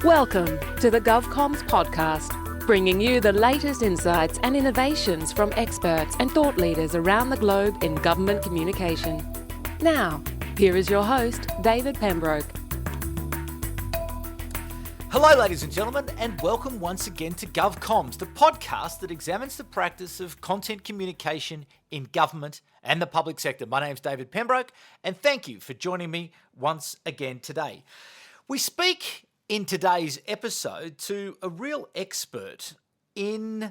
Welcome to the GovComms podcast, bringing you the latest insights and innovations from experts and thought leaders around the globe in government communication. Now, here is your host, David Pembroke. Hello, ladies and gentlemen, and welcome once again to GovComms, the podcast that examines the practice of content communication in government and the public sector. My name's David Pembroke, and thank you for joining me once again today. We speak in today's episode to a real expert in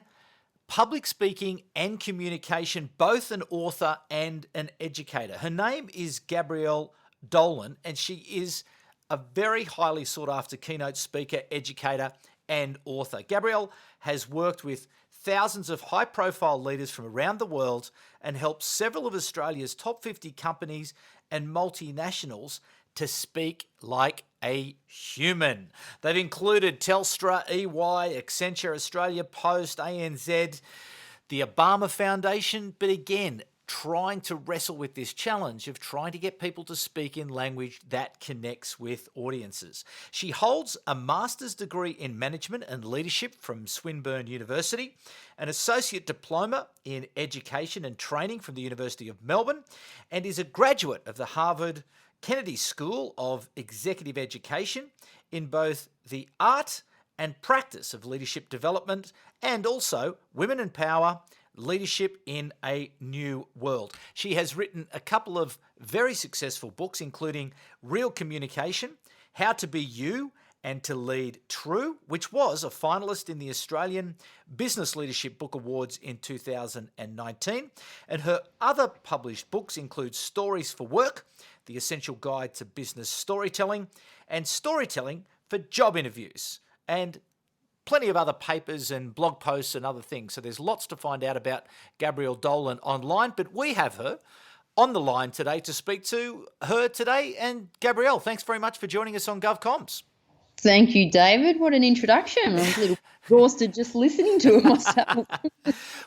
public speaking and communication, both an author and an educator. Her name is Gabrielle DOLAN, and she is a very highly sought after keynote speaker, educator, and author. Gabrielle has worked with thousands of high profile leaders from around the world and helped several of Australia's top 50 companies and multinationals to speak like a human. They've included Telstra, EY, Accenture, Australia Post, ANZ, the Obama Foundation, but again, trying to wrestle with this challenge of trying to get people to speak in language that connects with audiences. She holds a master's degree in management and leadership from Swinburne University, an associate diploma in education and training from the University of Melbourne, and is a graduate of the Harvard Kennedy School of Executive Education in both the art and practice of leadership development and also Women in Power, Leadership in a New World. She has written a couple of very successful books, including Real Communication, How to Be You and to Lead True, which was a finalist in the Australian Business Leadership Book Awards in 2019. And her other published books include Stories for Work, The Essential Guide to Business Storytelling, and Storytelling for Job Interviews, and plenty of other papers and blog posts and other things. So there's lots to find out about Gabrielle DOLAN online, but we have her on the line today to speak to her today. And Gabrielle, thanks very much for joining us on GovComms. Thank you, David. What an introduction. I'm a little exhausted just listening to it myself.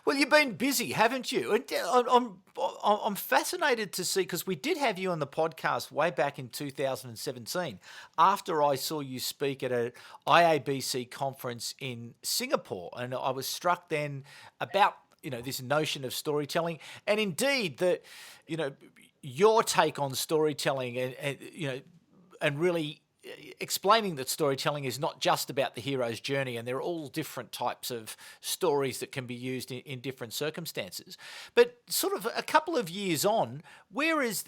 Well, you've been busy, haven't you? And I'm fascinated to see, because we did have you on the podcast way back in 2017 after I saw you speak at an IABC conference in Singapore. And I was struck then about, this notion of storytelling, and indeed that, your take on storytelling and really explaining that storytelling is not just about the hero's journey, and there are all different types of stories that can be used in different circumstances. But sort of a couple of years on, where is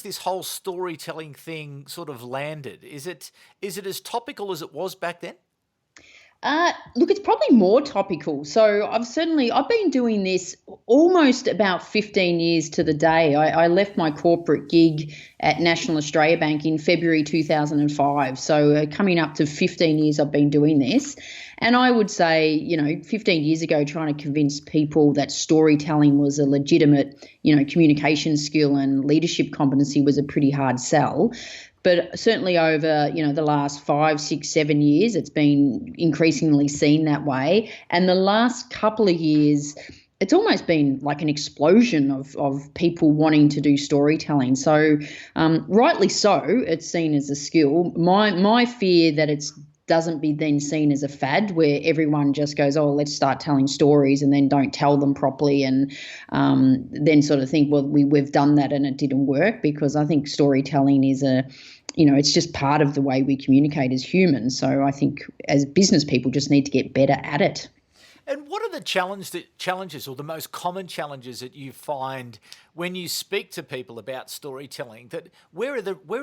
this whole storytelling thing sort of landed? Is it as topical as it was back then? Look, it's probably more topical. So I've been doing this almost about 15 years to the day. I left my corporate gig at National Australia Bank in February 2005. So coming up to 15 years I've been doing this. And I would say, 15 years ago, trying to convince people that storytelling was a legitimate, communication skill and leadership competency was a pretty hard sell. But certainly over, the last 5, 6, 7 years, it's been increasingly seen that way. And the last couple of years, it's almost been like an explosion of people wanting to do storytelling. So rightly so, it's seen as a skill. My fear that it doesn't be then seen as a fad where everyone just goes, oh, let's start telling stories and then don't tell them properly and then sort of think, well, we've done that and it didn't work, because I think storytelling is it's just part of the way we communicate as humans. So I think as business people just need to get better at it. And what are the challenges or the most common challenges that you find when you speak to people about storytelling? That where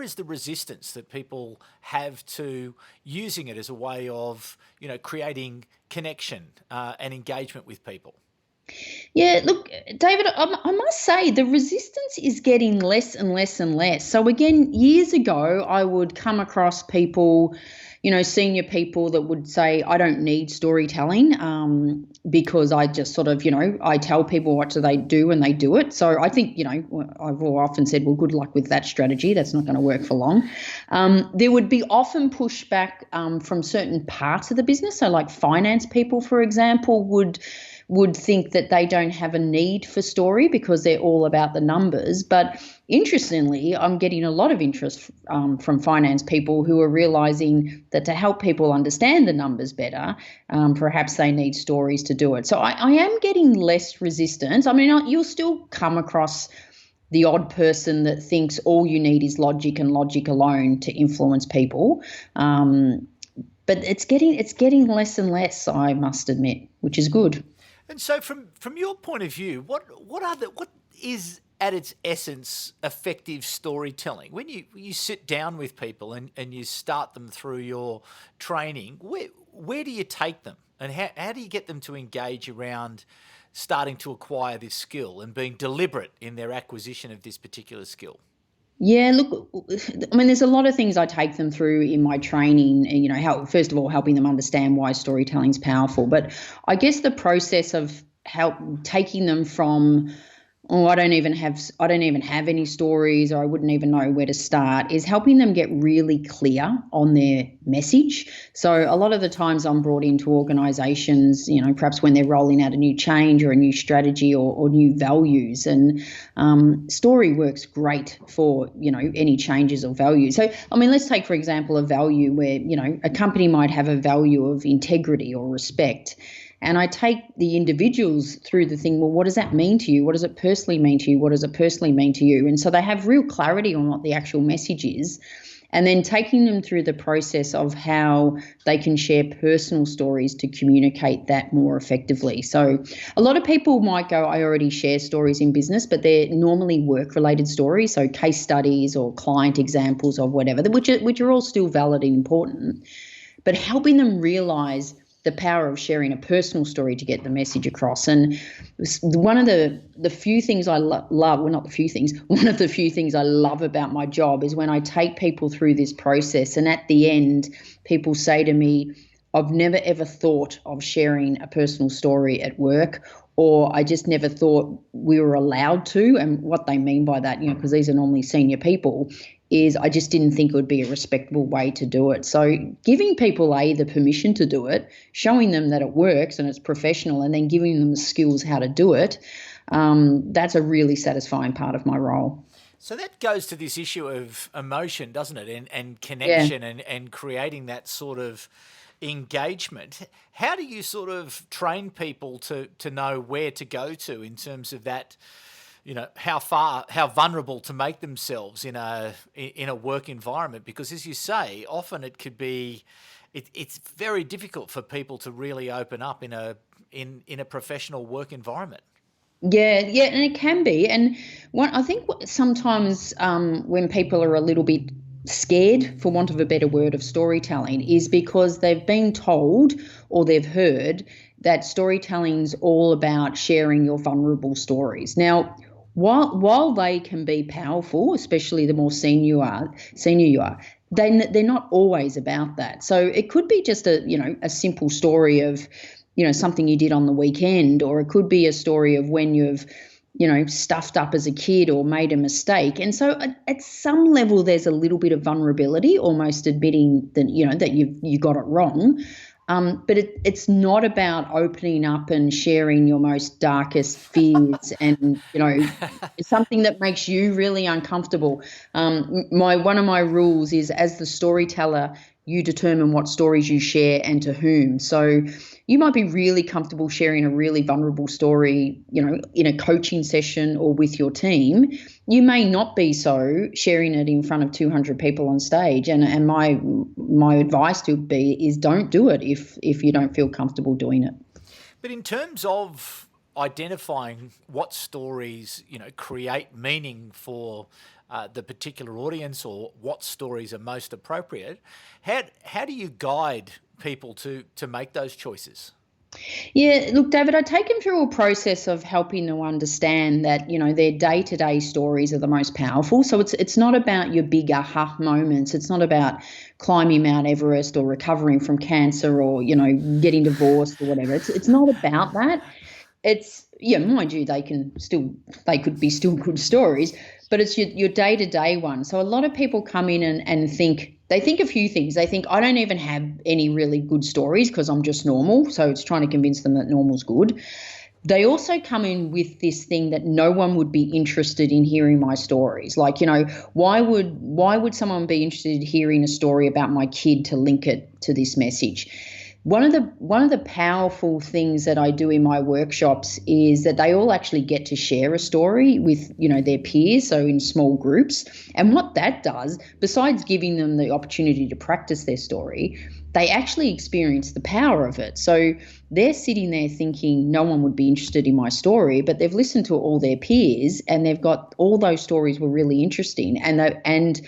is the resistance that people have to using it as a way of creating connection and engagement with people? Yeah, look, David, I must say the resistance is getting less and less and less. So again, years ago, I would come across people, senior people that would say, I don't need storytelling because I just sort of, I tell people what do they do and they do it. So I think, I've often said, well, good luck with that strategy. That's not going to work for long. There would be often pushback from certain parts of the business. So like finance people, for example, would would think that they don't have a need for story because they're all about the numbers. But interestingly, I'm getting a lot of interest from finance people who are realizing that to help people understand the numbers better, perhaps they need stories to do it. So I am getting less resistance. I mean, you'll still come across the odd person that thinks all you need is logic and logic alone to influence people. But it's getting less and less, I must admit, which is good. And so from your point of view, what is at its essence effective storytelling? When you sit down with people and you start them through your training, where do you take them? And how do you get them to engage around starting to acquire this skill and being deliberate in their acquisition of this particular skill? Yeah, look, I mean, there's a lot of things I take them through in my training, first of all, helping them understand why storytelling is powerful. But I guess the process of taking them from, I don't even have any stories, or I wouldn't even know where to start, is helping them get really clear on their message. So a lot of the times I'm brought into organisations, perhaps when they're rolling out a new change or a new strategy or new values, and story works great for, any changes or values. So, I mean, let's take, for example, a value where, a company might have a value of integrity or respect. And I take the individuals through the thing, well, what does that mean to you? What does it personally mean to you? What does it personally mean to you? And so they have real clarity on what the actual message is, and then taking them through the process of how they can share personal stories to communicate that more effectively. So a lot of people might go, I already share stories in business, but they're normally work-related stories, so case studies or client examples or whatever, which are all still valid and important. But helping them realise the power of sharing a personal story to get the message across. And one of the few things I love, well, not the few things, one of the few things I love about my job is when I take people through this process, and at the end, people say to me, I've never ever thought of sharing a personal story at work, or I just never thought we were allowed to. And what they mean by that, because these are normally senior people, is I just didn't think it would be a respectable way to do it. So giving people the permission to do it, showing them that it works and it's professional, and then giving them the skills how to do it, that's a really satisfying part of my role. So that goes to this issue of emotion, doesn't it? And connection, yeah. and creating that sort of engagement. How do you sort of train people to know where to go to in terms of that, how vulnerable to make themselves in a work environment? Because as you say, often it could be, it's very difficult for people to really open up in a professional work environment. Yeah, and it can be. And I think sometimes when people are a little bit scared, for want of a better word, of storytelling, is because they've been told or they've heard that storytelling's all about sharing your vulnerable stories. Now, while they can be powerful, especially the more senior you are, they're not always about that. So it could be just a simple story of, something you did on the weekend, or it could be a story of when you've, stuffed up as a kid or made a mistake. And so at some level, there's a little bit of vulnerability, almost admitting that, that you got it wrong. But it's not about opening up and sharing your most darkest fears and, something that makes you really uncomfortable. One of my rules is, as the storyteller, you determine what stories you share and to whom. So you might be really comfortable sharing a really vulnerable story, in a coaching session or with your team. You may not be so sharing it in front of 200 people on stage. And my advice is don't do it if you don't feel comfortable doing it. But in terms of identifying what stories, create meaning for the particular audience, or what stories are most appropriate, how do you guide people to make those choices? Yeah, look, David, I take them through a process of helping them understand that, their day-to-day stories are the most powerful. So it's not about your big aha moments. It's not about climbing Mount Everest or recovering from cancer or, getting divorced or whatever. It's not about that. It's, mind you, they could be still good stories, but it's your day-to-day one. So a lot of people come in and think a few things. They think, I don't even have any really good stories because I'm just normal. So it's trying to convince them that normal's good. They also come in with this thing that no one would be interested in hearing my stories. Like, why would someone be interested in hearing a story about my kid to link it to this message? One of the powerful things that I do in my workshops is that they all actually get to share a story with, their peers, so in small groups. And what that does, besides giving them the opportunity to practice their story, they actually experience the power of it. So they're sitting there thinking no one would be interested in my story, but they've listened to all their peers and they've got all those stories were really interesting. And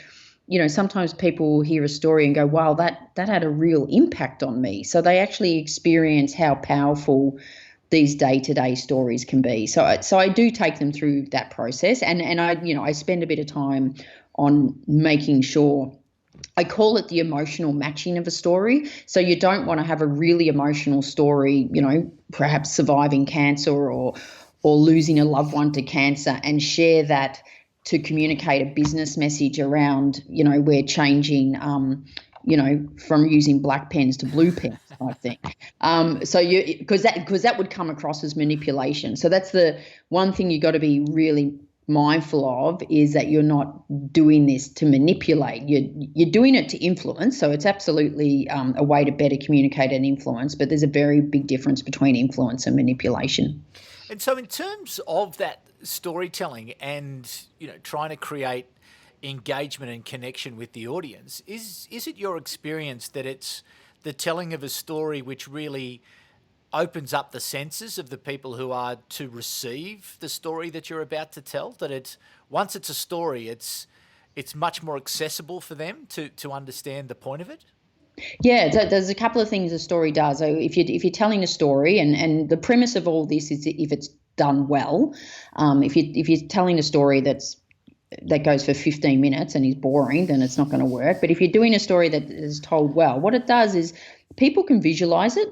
sometimes people hear a story and go, wow, that had a real impact on me. So they actually experience how powerful these day-to-day stories can be. So I do take them through that process, and I spend a bit of time on making sure. I call it the emotional matching of a story. So you don't want to have a really emotional story, perhaps surviving cancer or losing a loved one to cancer, and share that to communicate a business message around, we're changing, from using black pens to blue pens, I think. Because that would come across as manipulation. So that's the one thing you got to be really mindful of, is that you're not doing this to manipulate. You're doing it to influence. So it's absolutely a way to better communicate and influence. But there's a very big difference between influence and manipulation. And so in terms of that storytelling and, trying to create engagement and connection with the audience, is it your experience that it's the telling of a story which really opens up the senses of the people who are to receive the story that you're about to tell, that once it's a story, it's much more accessible for them to understand the point of it? Yeah, there's a couple of things a story does. So if you're telling a story, and the premise of all this is if it's done well, if you're telling a story that goes for 15 minutes and is boring, then it's not going to work. But if you're doing a story that is told well, what it does is people can visualize it.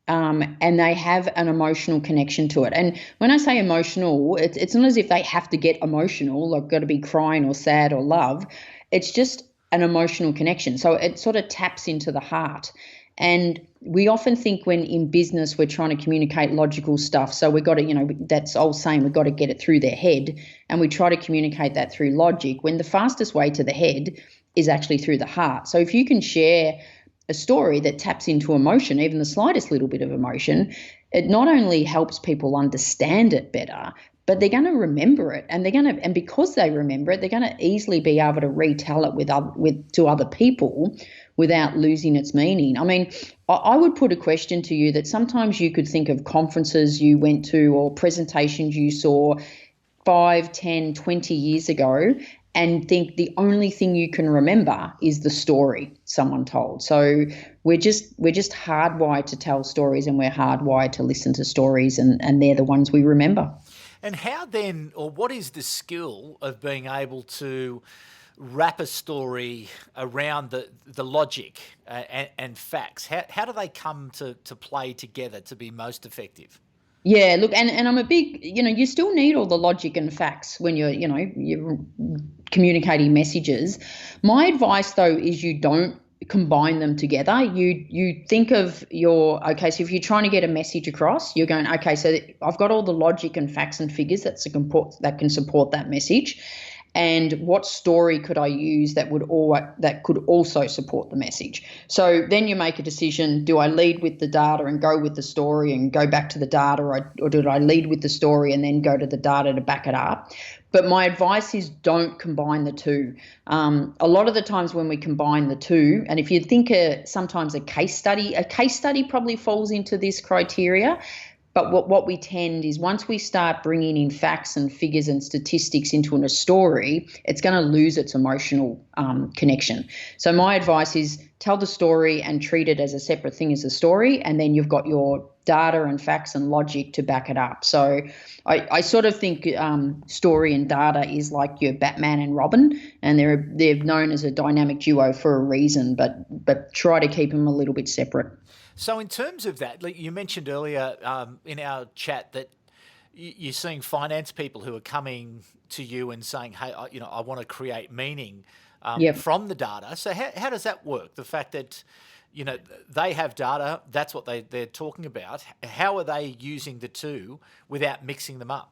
And they have an emotional connection to it. And when I say emotional, it's not as if they have to get emotional, like got to be crying or sad or love. It's just an emotional connection. So it sort of taps into the heart. And we often think when in business we're trying to communicate logical stuff. So we've got to, that's old saying, we've got to get it through their head. And we try to communicate that through logic, when the fastest way to the head is actually through the heart. So if you can share a story that taps into emotion, even the slightest little bit of emotion, it not only helps people understand it better, but they're going to remember it, and because they remember it, they're going to easily be able to retell it to other people without losing its meaning. I mean, I would put a question to you that sometimes you could think of conferences you went to or presentations you saw 5, 10, 20 years ago, and think the only thing you can remember is the story someone told. So we're just hardwired to tell stories, and we're hardwired to listen to stories, and they're the ones we remember. And how then, or what is the skill of being able to wrap a story around the logic and facts? How do they come to play together to be most effective? Yeah, look, and I'm a big, you still need all the logic and facts when you're communicating messages. My advice, though, is you don't combine them together. You think of so if you're trying to get a message across, you're going, okay, so I've got all the logic and facts and figures that can support that message. And what story could I use that could also support the message? So then you make a decision: do I lead with the data and go with the story and go back to the data, or do I lead with the story and then go to the data to back it up? But my advice is don't combine the two. A lot of the times when we combine the two, and if you think sometimes a case study probably falls into this criteria. But what we tend is, once we start bringing in facts and figures and statistics into a story, it's going to lose its emotional connection. So my advice is tell the story and treat it as a separate thing as a story, and then you've got your data and facts and logic to back it up. So I sort of think story and data is like your Batman and Robin, and they're known as a dynamic duo for a reason, but try to keep them a little bit separate. So in terms of that, like you mentioned earlier in our chat that you're seeing finance people who are coming to you and saying, hey, I want to create meaning from the data. So how does that work? The fact that, they have data. That's what they're talking about. How are they using the two without mixing them up?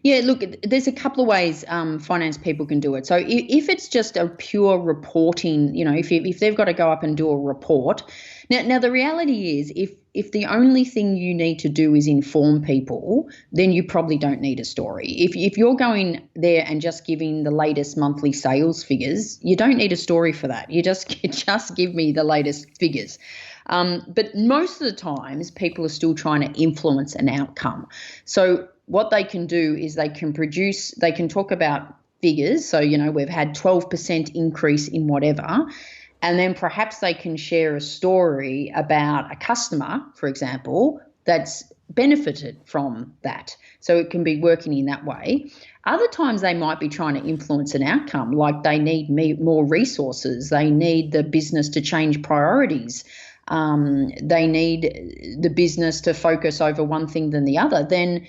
Yeah, look, there's a couple of ways finance people can do it. So if it's just a pure reporting, if they've got to go up and do a report. Now the reality is if the only thing you need to do is inform people, then you probably don't need a story. If you're going there and just giving the latest monthly sales figures, you don't need a story for that. You just give me the latest figures. But most of the times people are still trying to influence an outcome. So what they can do is they can talk about figures. So, we've had 12% increase in whatever. And then perhaps they can share a story about a customer, for example, that's benefited from that. So it can be working in that way. Other times they might be trying to influence an outcome, like they need more resources. They need the business to change priorities. They need the business to focus over one thing than the other. Then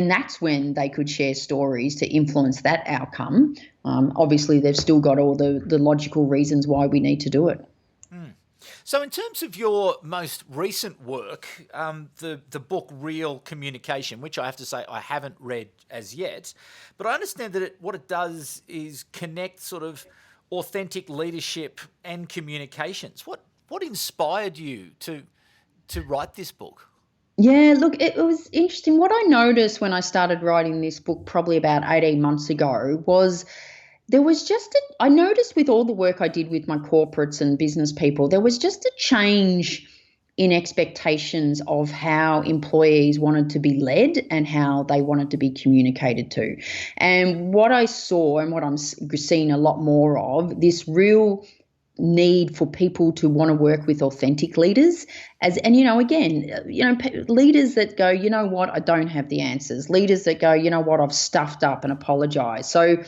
that's when they could share stories to influence that outcome. Obviously, they've still got all the logical reasons why we need to do it. So in terms of your most recent work, the book Real Communication, which I have to say I haven't read as yet, but I understand that what it does is connect sort of authentic leadership and communications. What inspired you to write this book? Yeah, look, it was interesting. What I noticed when I started writing this book probably about 18 months ago was there was I noticed with all the work I did with my corporates and business people, there was just a change in expectations of how employees wanted to be led and how they wanted to be communicated to. And what I saw and what I'm seeing a lot more of, this real need for people to want to work with authentic leaders leaders that go, I don't have the answers. Leaders that go, I've stuffed up and apologize. So,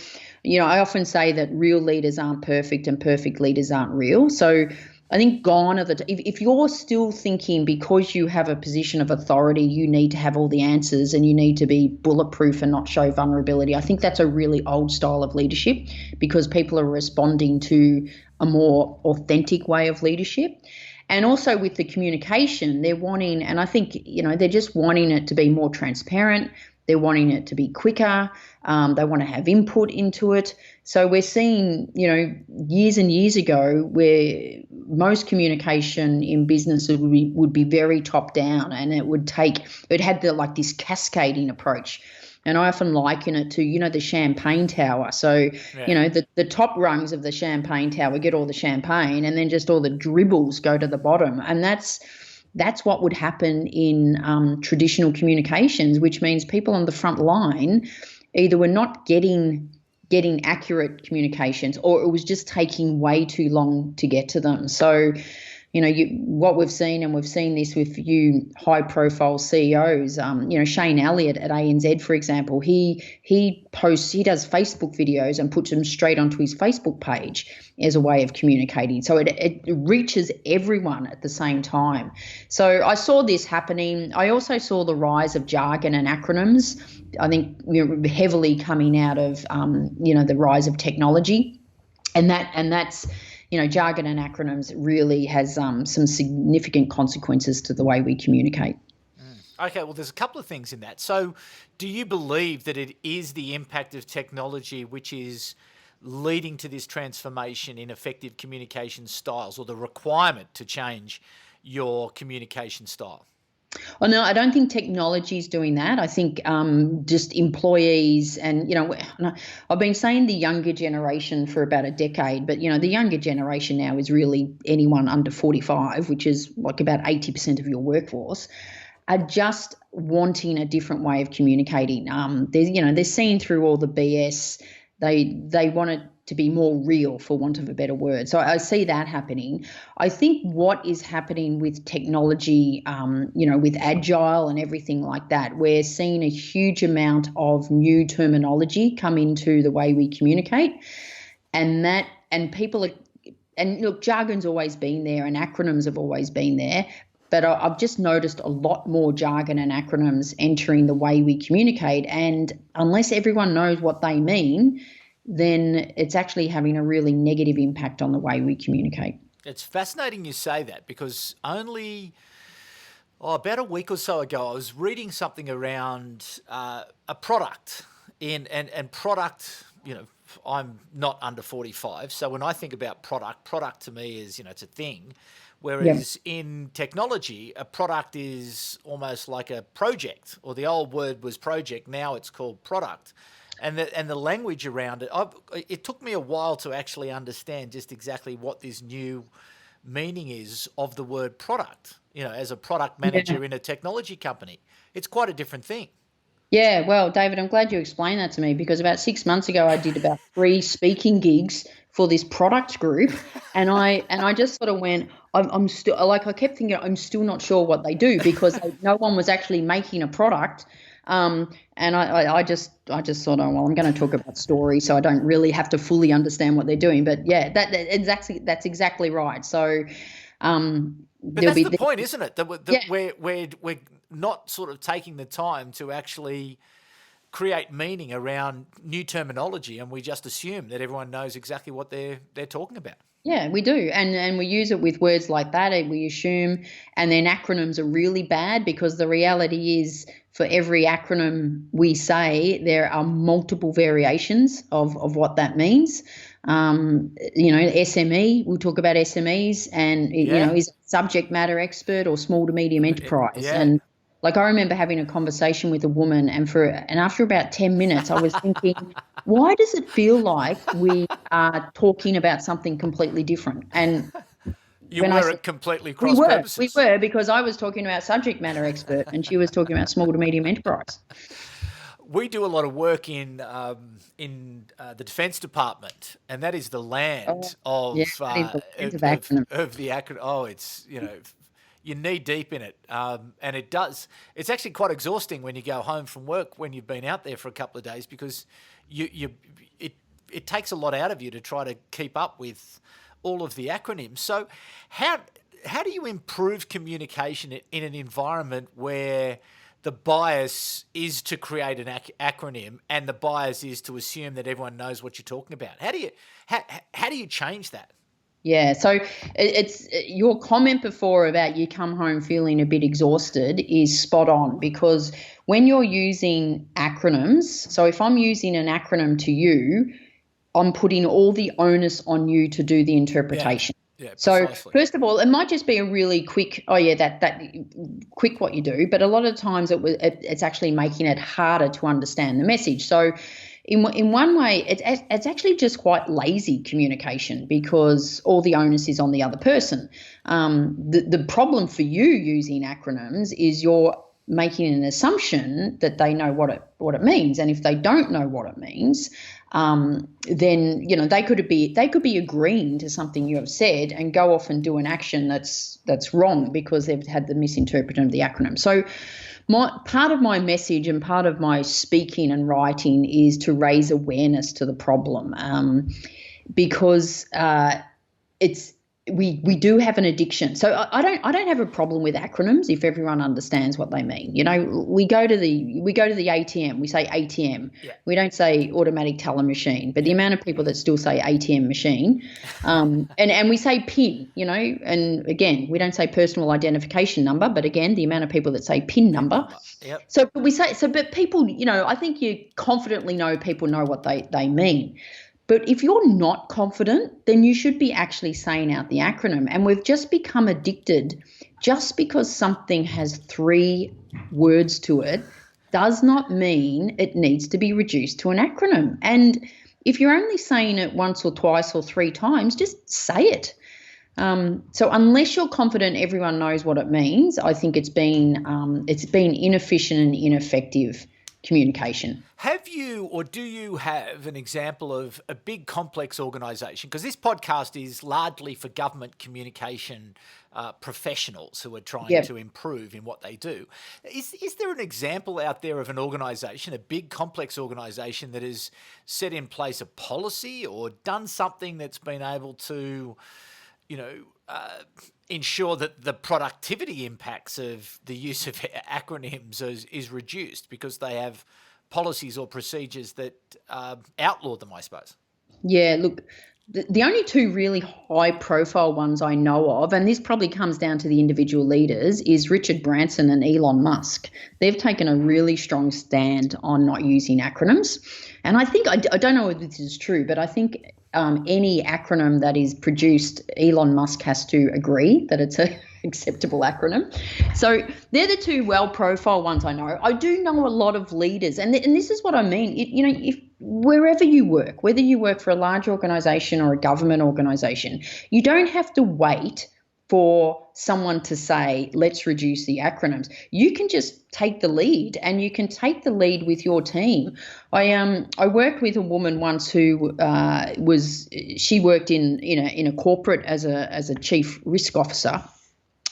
I often say that real leaders aren't perfect and perfect leaders aren't real. So I think gone are if you're still thinking because you have a position of authority, you need to have all the answers and you need to be bulletproof and not show vulnerability. I think that's a really old style of leadership because people are responding to a more authentic way of leadership. And also with the communication, they're wanting, and I think, they're just wanting it to be more transparent. They're wanting it to be quicker. They want to have input into it. So we're seeing, years and years ago where most communication in business would be very top down, and it had this cascading approach. And I often liken it to, the champagne tower. So, yeah. The top rungs of the champagne tower get all the champagne, and then just all the dribbles go to the bottom. And that's what would happen in traditional communications, which means people on the front line either were not getting accurate communications, or it was just taking way too long to get to them. So, what we've seen, and we've seen this with few high-profile CEOs. Shane Elliott at ANZ, for example, he does Facebook videos and puts them straight onto his Facebook page as a way of communicating. So it reaches everyone at the same time. So I saw this happening. I also saw the rise of jargon and acronyms. I think heavily coming out of the rise of technology, and that's. Jargon and acronyms really has some significant consequences to the way we communicate. Okay, well, there's a couple of things in that. So do you believe that it is the impact of technology which is leading to this transformation in effective communication styles, or the requirement to change your communication style? Oh, no, I don't think technology is doing that. I think just employees and, I've been saying the younger generation for about a decade, but, the younger generation now is really anyone under 45, which is like about 80% of your workforce, are just wanting a different way of communicating. They're seeing through all the BS. They want it to be more real, for want of a better word. So I see that happening. I think what is happening with technology, with agile and everything like that, we're seeing a huge amount of new terminology come into the way we communicate, and look, jargon's always been there and acronyms have always been there. But I've just noticed a lot more jargon and acronyms entering the way we communicate. And unless everyone knows what they mean, then it's actually having a really negative impact on the way we communicate. It's fascinating you say that, because only about a week or so ago, I was reading something around a product and product. I'm not under 45, so when I think about product to me is it's a thing. Whereas in technology, a product is almost like a project, or the old word was project. Now it's called product. And the language around it, it took me a while to actually understand just exactly what this new meaning is of the word product. As a product manager in a technology company, it's quite a different thing. Yeah, well, David, I'm glad you explained that to me, because about 6 months ago I did about 3 speaking gigs for this product group, and I just sort of went, I'm still, like, I kept thinking I'm still not sure what they do, because no one was actually making a product. And I just thought, oh well, I'm going to talk about stories, so I don't really have to fully understand what they're doing. But yeah, that's exactly right. So, but that's the point, isn't it? That we're not sort of taking the time to actually create meaning around new terminology, and we just assume that everyone knows exactly what they're talking about. Yeah, we do. And we use it with words like that, and we assume, and then acronyms are really bad, because the reality is, for every acronym we say, there are multiple variations of what that means. SME, we'll talk about SMEs, and is a subject matter expert or small to medium enterprise. Yeah. And like, I remember having a conversation with a woman, and after about 10 minutes, I was thinking, why does it feel like we are talking about something completely different? And you were at completely cross purposes. We were, because I was talking about subject matter expert and she was talking about small to medium enterprise. We do a lot of work in the Defence Department, and that is the land of the acronym. Oh, it's you're knee deep in it, and it's actually quite exhausting when you go home from work, when you've been out there for a couple of days, because it takes a lot out of you to try to keep up with all of the acronyms. So how do you improve communication in an environment where the bias is to create an acronym, and the bias is to assume that everyone knows what you're talking about? How do you change that? Yeah, so it's your comment before about you come home feeling a bit exhausted is spot on, because when you're using acronyms, so if I'm using an acronym to you, I'm putting all the onus on you to do the interpretation. Yeah, so precisely. First of all, it might just be a really quick, that quick what you do, but a lot of times it's actually making it harder to understand the message. So in one way, it's actually just quite lazy communication, because all the onus is on the other person. The problem for you using acronyms is you're making an assumption that they know what it means, and if they don't know what it means, then they could be agreeing to something you have said and go off and do an action that's wrong, because they've had the misinterpretation of the acronym. So part of my message and part of my speaking and writing is to raise awareness to the problem, because we do have an addiction. So I don't have a problem with acronyms if everyone understands what they mean. We go to the ATM, we say ATM. Yeah. We don't say automatic teller machine, but the amount of people that still say ATM machine, and we say PIN, and again, we don't say personal identification number, but again, the amount of people that say PIN number. Yep. But people, I think you confidently know people know what they mean. But if you're not confident, then you should be actually saying out the acronym. And we've just become addicted. Just because something has 3 words to it does not mean it needs to be reduced to an acronym. And if you're only saying it once or twice or 3 times, just say it. So unless you're confident everyone knows what it means, I think it's been inefficient and ineffective communication. Have you, or do you have an example of a big complex organisation? Because this podcast is largely for government communication professionals who are trying to improve in what they do. Is there an example out there of an organisation, a big complex organisation, that has set in place a policy or done something that's been able to, ensure that the productivity impacts of the use of acronyms is reduced because they have policies or procedures that outlaw them, I suppose? Yeah, look, the only two really high profile ones I know of, and this probably comes down to the individual leaders, is Richard Branson and Elon Musk. They've taken a really strong stand on not using acronyms. And I think, I don't know if this is true, but I think any acronym that is produced, Elon Musk has to agree that it's a acceptable acronym. So they're the two well-profile ones I know. I do know a lot of leaders, and this is what I mean. If wherever you work, whether you work for a large organisation or a government organisation, you don't have to wait for someone to say, let's reduce the acronyms. You can just take the lead, and you can take the lead with your team. I worked with a woman once who she worked in a corporate as a chief risk officer.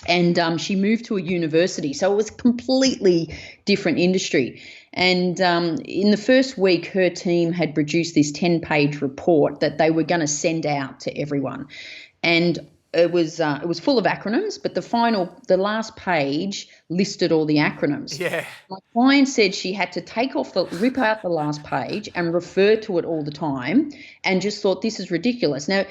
And she moved to a university, so it was a completely different industry. And in the first week, her team had produced this 10-page report that they were going to send out to everyone. And it was full of acronyms, but the last page listed all the acronyms. Yeah. My client said she had to rip out the last page and refer to it all the time, and just thought, this is ridiculous. Now,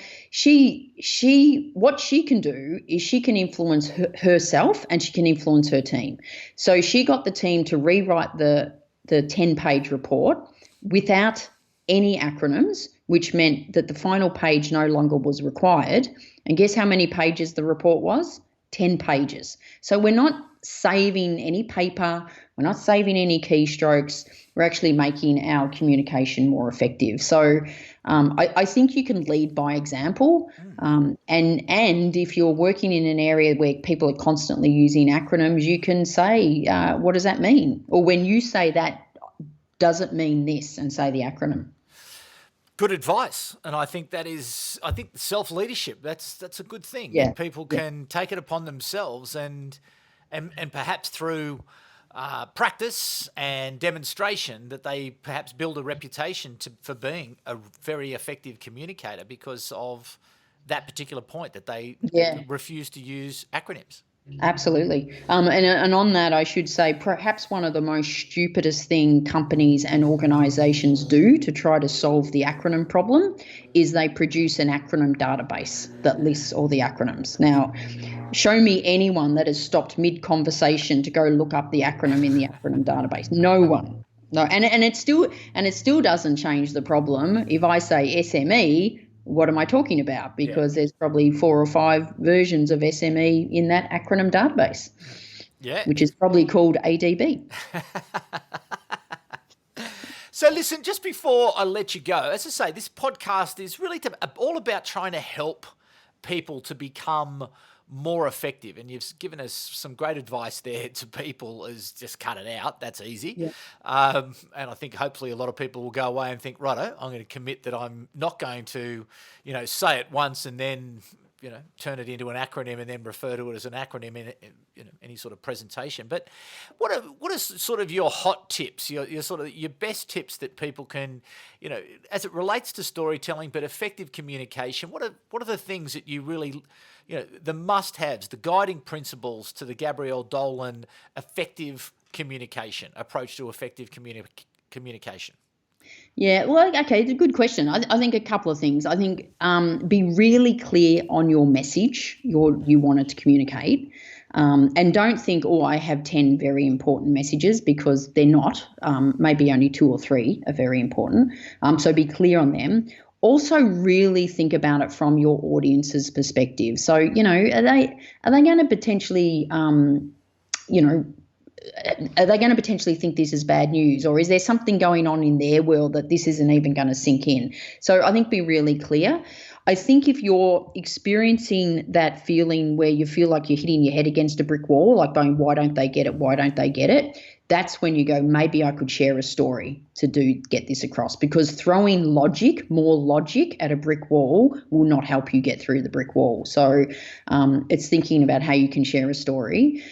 what she can do is she can influence herself, and she can influence her team. So she got the team to rewrite the 10-page report without any acronyms, which meant that the final page no longer was required. And guess how many pages the report was? 10 pages. So we're not saving any paper. We're not saving any keystrokes. We're actually making our communication more effective. So I think you can lead by example. And if you're working in an area where people are constantly using acronyms, you can say, what does that mean? Or when you say that, does it mean this? And say the acronym. Good advice, and I think self-leadership. That's a good thing. Yeah. People can take it upon themselves, and perhaps through practice and demonstration, that they perhaps build a reputation for being a very effective communicator because of that particular point, that they refuse to use acronyms. Absolutely. And on that, I should say perhaps one of the most stupidest thing companies and organisations do to try to solve the acronym problem is they produce an acronym database that lists all the acronyms. Now, show me anyone that has stopped mid-conversation to go look up the acronym in the acronym database. No one. No, and it still doesn't change the problem. If I say SME, what am I talking about? Because there's probably 4 or 5 versions of SME in that acronym database, which is probably called ADB. So listen, just before I let you go, as I say, this podcast is really all about trying to help people to become more effective. And you've given us some great advice there to people, is just cut it out. That's easy. Yeah. And I think hopefully a lot of people will go away and think, righto, I'm going to commit that I'm not going to, say it once and then, turn it into an acronym and then refer to it as an acronym in any sort of presentation. But what are sort of your hot tips, your sort of your best tips that people can, as it relates to storytelling but effective communication? What are the things that you really, the must-haves, the guiding principles to the Gabrielle DOLAN effective communication approach to effective communication? Yeah, well, okay, it's a good question. I think a couple of things. I think be really clear on your message you wanted to communicate, and don't think, I have 10 very important messages, because they're not. Maybe only 2 or 3 are very important. So be clear on them. Also, really think about it from your audience's perspective. So, are they going to potentially, are they going to potentially think this is bad news, or is there something going on in their world that this isn't even going to sink in? So I think be really clear. I think if you're experiencing that feeling where you feel like you're hitting your head against a brick wall, like going, why don't they get it? Why don't they get it? That's when you go, maybe I could share a story to get this across, because throwing more logic at a brick wall will not help you get through the brick wall. So it's thinking about how you can share a story,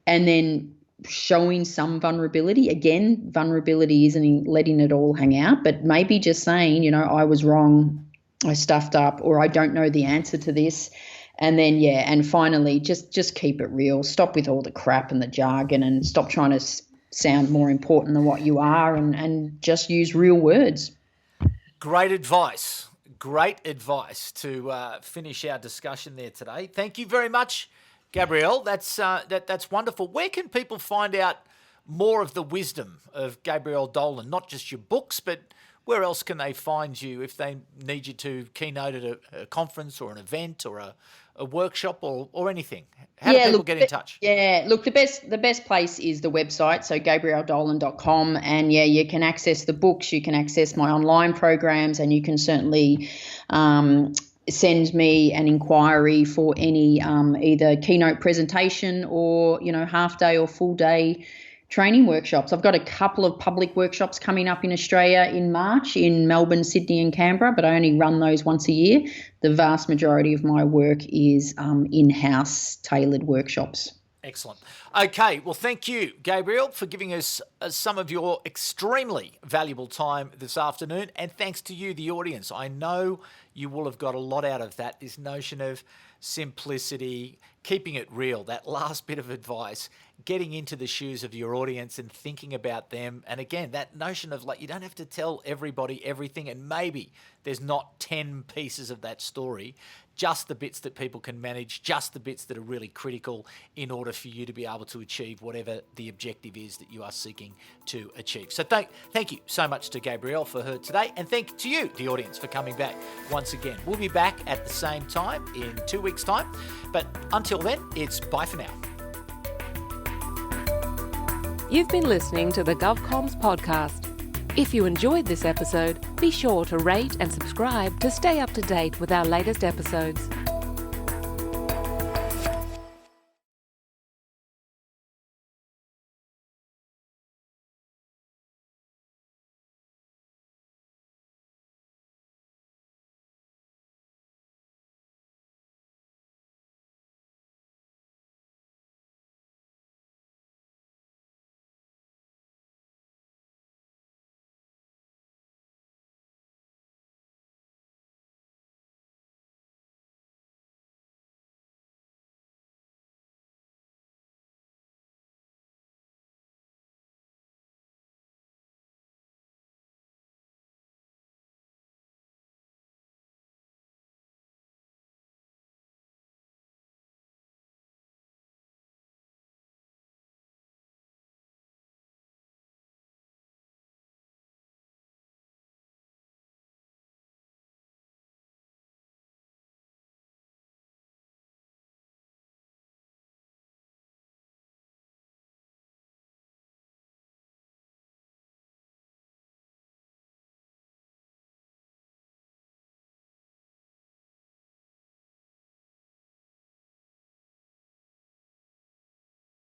and then showing some vulnerability. Again, vulnerability isn't letting it all hang out, but maybe just saying, I was wrong, I stuffed up, or I don't know the answer to this. And then, and finally, just keep it real. Stop with all the crap and the jargon, and stop trying to sound more important than what you are, and just use real words. Great advice. great advice to finish our discussion there today. Thank you very much, Gabrielle. That's wonderful. Where can people find out more of the wisdom of Gabrielle Dolan? Not just your books, but where else can they find you if they need you to keynote at a conference or an event or a workshop or anything? How do people get in touch? Yeah, look, the best place is the website, so gabrielledolan.com, and you can access the books, you can access my online programs, and you can certainly send me an inquiry for any either keynote presentation or half day or full day training workshops. I've got a couple of public workshops coming up in Australia in March in Melbourne, Sydney and Canberra, but I only run those once a year. The vast majority of my work is in-house tailored workshops. Excellent. Okay, well, thank you, Gabrielle, for giving us some of your extremely valuable time this afternoon, and thanks to you, the audience. I know you will have got a lot out of that, this notion of simplicity, keeping it real, that last bit of advice, getting into the shoes of your audience and thinking about them. And again, that notion of you don't have to tell everybody everything, and maybe there's not 10 pieces of that story, just the bits that people can manage, just the bits that are really critical in order for you to be able to achieve whatever the objective is that you are seeking to achieve. So thank you so much to Gabrielle for her today, and thank you to you, the audience, for coming back once again. We'll be back at the same time in 2 weeks' time, but until then, it's bye for now. You've been listening to the GovComms podcast. If you enjoyed this episode, be sure to rate and subscribe to stay up to date with our latest episodes.